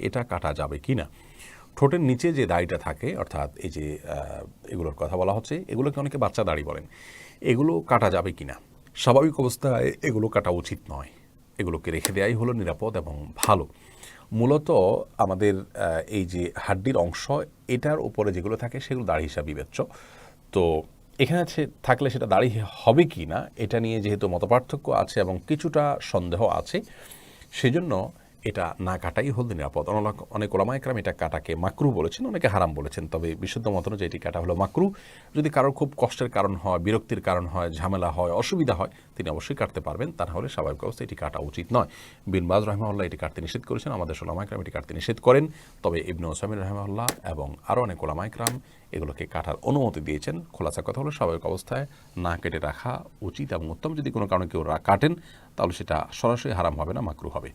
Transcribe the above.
এটা কাটা যাবে কি না। ঠোঁটের নিচে যে দাড়িটা থাকে, অর্থাৎ এই যে এগুলোর কথা বলা হচ্ছে, এগুলোকে অনেকে বাচ্চা দাড়ি বলেন, এগুলো কাটা যাবে কি না। স্বাভাবিক অবস্থায় এগুলো কাটা উচিত নয়, এগুলোকে রেখে দেওয়াই হলো নিরাপদ এবং ভালো। মূলত আমাদের এই যে হাড্ডির অংশ, এটার উপরে যেগুলো থাকে সেগুলো দাড়ি হিসাবে বিবেচ্য। তো এখানে থাকলে সেটা দাড়ি হবে কি না এটা নিয়ে যেহেতু মতপার্থক্য আছে এবং কিছুটা সন্দেহ আছে, সেজন্য এটা না কাটাই হল নিরাপদ। অনেক ওলামা একরাম এটা কাটাকে মাকরু বলেছেন, অনেকে হারাম বলেছেন। তবে বিশুদ্ধ মত অনুযায়ী এটি কাটা হলো মাকরু। যদি কারোর খুব কষ্টের কারণ হয়, বিরক্তির কারণ হয়, ঝামেলা হয়, অসুবিধা হয়, তিনি অবশ্যই কাটতে পারবেন। তা না হলে স্বাভাবিক অবস্থায় এটি কাটা উচিত নয়। বিন বাজ রাহিমাহুল্লাহ এটি কাটতে নিষেধ করেছেন, আমাদের ওলামা একরাম এটি কাটতে নিষেধ করেন। তবে ইবনে উসাইমিন রাহিমাহুল্লাহ এবং আরও অনেক ওলামা একরাম এগুলোকে কাটার অনুমতি দিয়েছেন। খোলাসা কথা হলো স্বাভাবিক অবস্থায় না কেটে রাখা উচিত এবং উত্তম। যদি কোনো কারণে কেউ কাটেন তাহলে সেটা সরাসরি হারাম হবে না, মাকরু হবে।